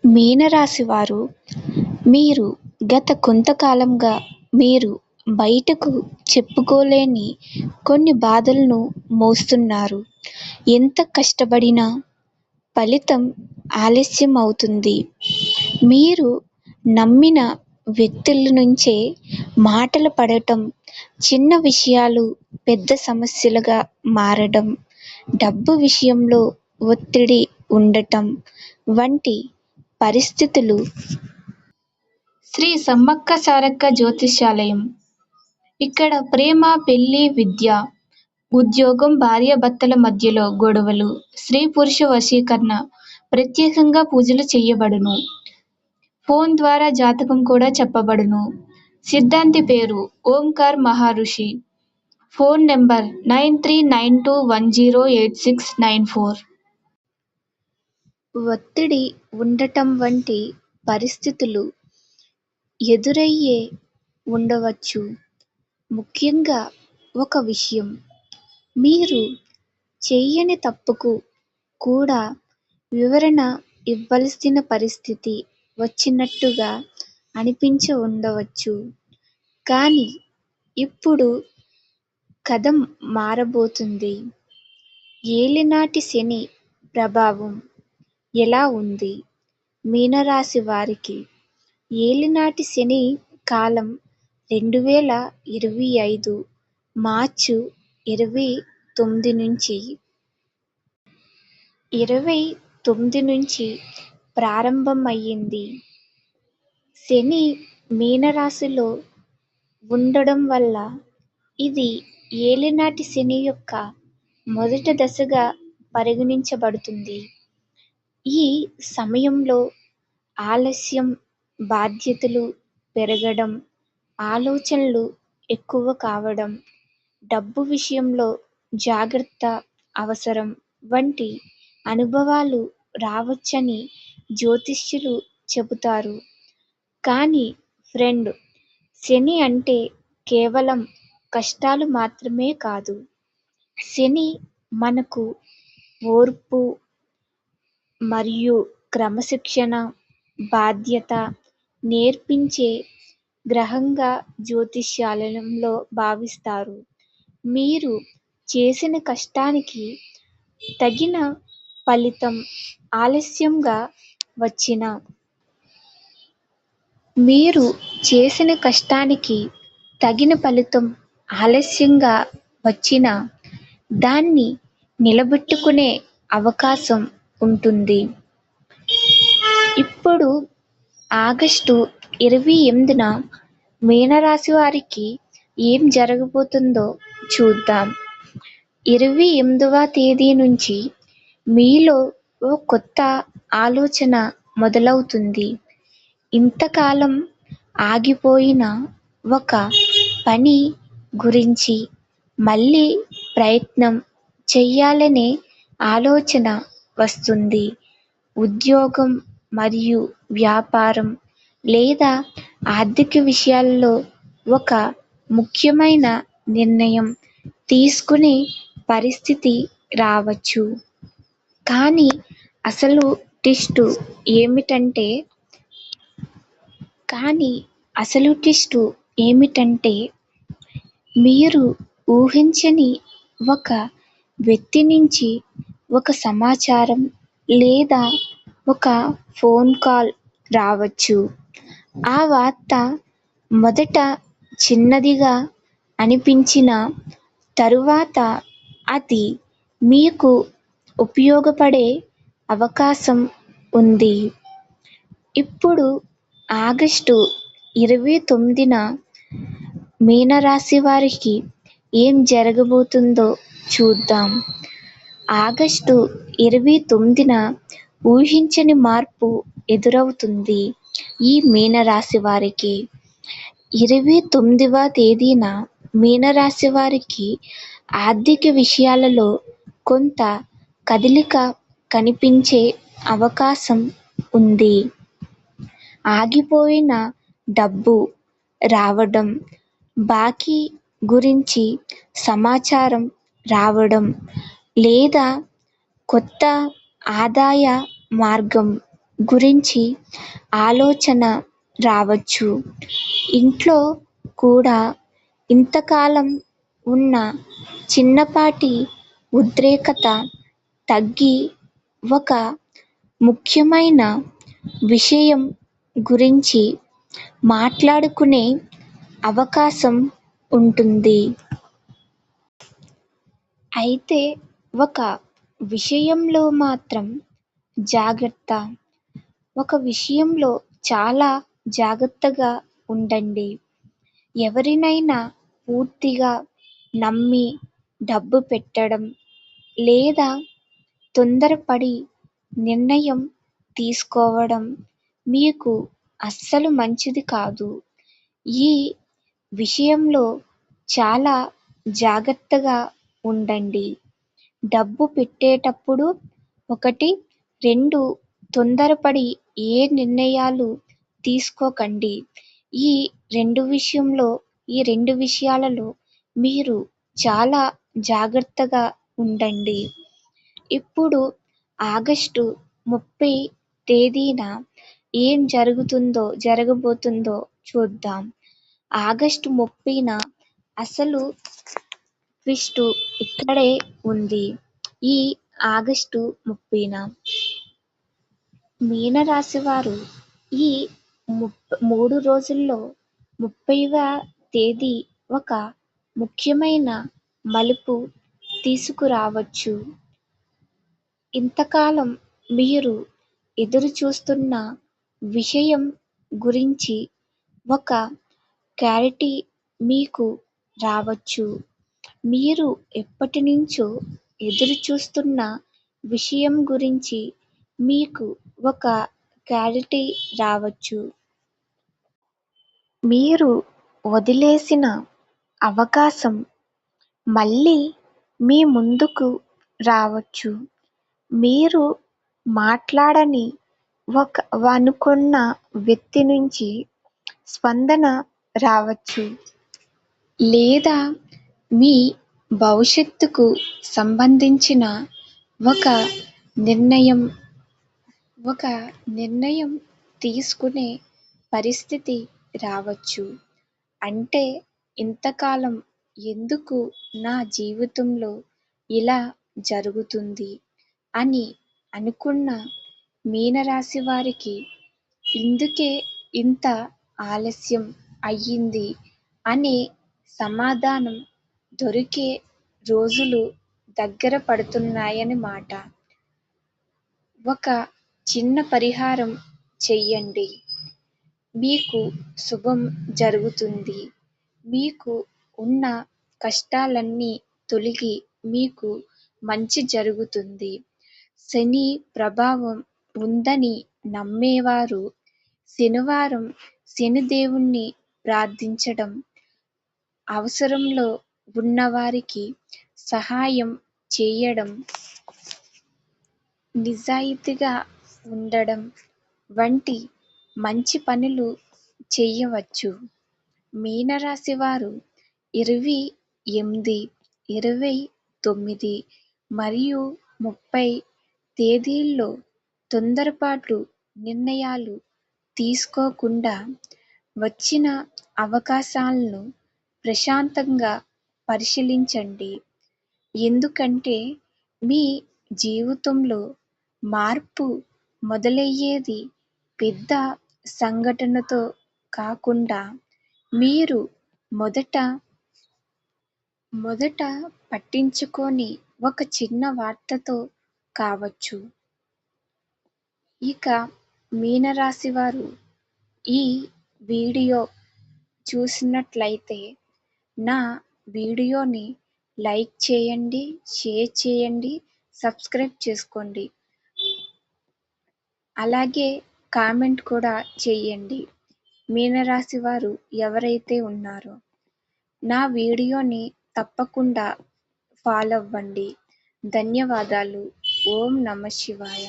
మీనరాశి వారు, మీరు గత కొంతకాలంగా మీరు బయటకు చెప్పుకోలేని కొన్ని బాధలను మోస్తున్నారు. ఎంత కష్టపడినా ఫలితం ఆలస్యం అవుతుంది. మీరు నమ్మిన వ్యక్తుల నుంచే మాటలు పడటం, చిన్న విషయాలు పెద్ద సమస్యలుగా మారడం, డబ్బు విషయంలో ఒత్తిడి ఉండటం వంటి పరిస్థితులు. శ్రీ సమ్మక్క సారక్క జ్యోతిష్యాలయం. ఇక్కడ ప్రేమ, పెళ్లి, విద్య, ఉద్యోగం, భార్యాభర్తల మధ్యలో గొడవలు, స్త్రీ పురుష వశీకరణ, ప్రత్యేకంగా పూజలు చేయబడును. ఫోన్ ద్వారా జాతకం కూడా చెప్పబడును. సిద్ధాంతి పేరు ఓంకార్ మహర్షి. Phone number 9392108694. ఒత్తిడి ఉండటం వంటి పరిస్థితులు ఎదురయ్యే ఉండవచ్చు. ముఖ్యంగా ఒక విషయం, మీరు చేయని తప్పుకు కూడా వివరణ ఇవ్వాల్సిన పరిస్థితి వచ్చినట్టుగా అనిపించి ఉండవచ్చు. కానీ ఇప్పుడు కథ మారబోతుంది. ఏలినాటి శని ప్రభావం ఎలా ఉంది మీనరాశి వారికి? ఏలినాటి శని కాలం 2025 మార్చి 29 నుంచి ప్రారంభమయ్యింది. శని మీనరాశిలో ఉండడం వల్ల ఇది ఏలినాటి శని యొక్క మొదటి దశగా పరిగణించబడుతుంది. ఈ సమయంలో ఆలస్యం, బాధ్యతలు పెరగడం, ఆలోచనలు ఎక్కువ కావడం, డబ్బు విషయంలో జాగ్రత్త అవసరం వంటి అనుభవాలు రావచ్చని జ్యోతిష్యులు చెబుతారు. కానీ ఫ్రెండ్, శని అంటే కేవలం కష్టాలు మాత్రమే కాదు. శని మనకు ఓర్పు మరియు క్రమశిక్షణ, బాధ్యత నేర్పించే గ్రహంగా జ్యోతిష్యాలయంలో భావిస్తారు. మీరు చేసిన కష్టానికి తగిన ఫలితం ఆలస్యంగా వచ్చినా దాన్ని నిలబెట్టుకునే అవకాశం ఉంటుంది. ఇప్పుడు ఆగస్టు 28న మీనరాశి వారికి ఏం జరగబోతుందో చూద్దాం. 28వ తేదీ నుంచి మీలో ఓ కొత్త ఆలోచన మొదలవుతుంది. ఇంతకాలం ఆగిపోయిన ఒక పని గురించి మళ్ళీ ప్రయత్నం చేయాలనే ఆలోచన వస్తుంది. ఉద్యోగం మరియు వ్యాపారం లేదా ఆర్థిక విషయాల్లో ఒక ముఖ్యమైన నిర్ణయం తీసుకునే పరిస్థితి రావచ్చు. కానీ అసలు ట్విస్ట్ ఏమిటంటే మీరు ఊహించని ఒక వ్యక్తి నుంచి ఒక సమాచారం లేదా ఒక ఫోన్ కాల్ రావచ్చు. ఆ వార్త మొదట చిన్నదిగా అనిపించినా తరువాత అది మీకు ఉపయోగపడే అవకాశం ఉంది. ఇప్పుడు ఆగస్టు 29న మీనరాశి వారికి ఏం జరగబోతుందో చూద్దాం. ఆగస్టు 29న ఊహించని మార్పు ఎదురవుతుంది ఈ మీనరాశి వారికి. 29వ తేదీన మీనరాశి వారికి ఆర్థిక విషయాలలో కొంత కదలిక కనిపించే అవకాశం ఉంది. ఆగిపోయిన డబ్బు రావడం, బాకీ గురించి సమాచారం రావడం లేదా కొత్త ఆదాయ మార్గం గురించి ఆలోచన రావచ్చు. ఇంట్లో కూడా ఇంతకాలం ఉన్న చిన్నపాటి ఉద్రేకత తగ్గి ఒక ముఖ్యమైన విషయం గురించి మాట్లాడుకునే అవకాశం ఉంటుంది. అయితే ఒక విషయంలో మాత్రం జాగ్రత్త. ఒక విషయంలో చాలా జాగ్రత్తగా ఉండండి. ఎవరినైనా పూర్తిగా నమ్మి డబ్బు పెట్టడం లేదా తొందరపడి నిర్ణయం తీసుకోవడం మీకు అస్సలు మంచిది కాదు. ఈ విషయంలో చాలా జాగ్రత్తగా ఉండండి. డబ్బు పెట్టేటప్పుడు 1, 2 తొందరపడి ఏ నిర్ణయాలు తీసుకోకండి. ఈ 2 విషయాలలో మీరు చాలా జాగ్రత్తగా ఉండండి. ఇప్పుడు ఆగస్టు 30 తేదీన ఏం జరగబోతుందో చూద్దాం. ఆగస్టు 30న అసలు ట్విస్ట్ ఇక్కడే ఉంది. ఈ ఆగస్టు 30న మీనరాశి వారు ఈ 3 రోజుల్లో 30వ తేదీ ఒక ముఖ్యమైన మలుపు తీసుకురావచ్చు. ఇంతకాలం మీరు ఎదురు చూస్తున్న విషయం గురించి ఒక క్లారిటీ మీకు రావచ్చు. మీరు ఎప్పటినుంచో ఎదురు చూస్తున్న విషయం గురించి మీకు ఒక క్లారిటీ రావచ్చు. మీరు వదిలేసిన అవకాశం మళ్ళీ మీ ముందుకు రావచ్చు. మీరు మాట్లాడని అనుకున్న వ్యక్తి నుంచి స్పందన రావచ్చు. లేదా మీ భవిష్యత్తుకు సంబంధించిన ఒక నిర్ణయం తీసుకునే పరిస్థితి రావచ్చు. అంటే ఇంతకాలం ఎందుకు నా జీవితంలో ఇలా జరుగుతుంది అని అనుకున్న మీనరాశి వారికి ఇందుకే ఇంత ఆలస్యం అయ్యింది అనే సమాధానం దొరికే రోజులు దగ్గర పడుతున్నాయన్నమాట. ఒక చిన్న పరిహారం చెయ్యండి. మీకు శుభం జరుగుతుంది. మీకు ఉన్న కష్టాలన్నీ తొలగి మీకు మంచి జరుగుతుంది. శని ప్రభావం ఉందని నమ్మేవారు శనివారం శనిదేవుణ్ణి ప్రార్థించడం, అవసరంలో ఉన్నవారికి సహాయం చేయడం, నిజాయితీగా ఉండడం వంటి మంచి పనులు చేయవచ్చు. మీనరాశి వారు 28, 29 మరియు 30 తేదీల్లో తొందరపాటు నిర్ణయాలు తీసుకోకుండా వచ్చిన అవకాశాలను ప్రశాంతంగా పరిశీలించండి. ఎందుకంటే మీ జీవితంలో మార్పు మొదలయ్యేది పెద్ద సంఘటనతో కాకుండా మీరు మొదట పట్టించుకోని ఒక చిన్న వార్తతో కావచ్చు. ఇక మీనరాశి వారు ఈ వీడియో చూసినట్లయితే నా వీడియోని లైక్ చేయండి, షేర్ చేయండి, సబ్స్క్రైబ్ చేసుకోండి. అలాగే కామెంట్ కూడా చేయండి. మీనరాశి వారు ఎవరైతే ఉన్నారో నా వీడియోని తప్పకుండా ఫాలో అవ్వండి. ధన్యవాదాలు. ఓం నమః శివాయ.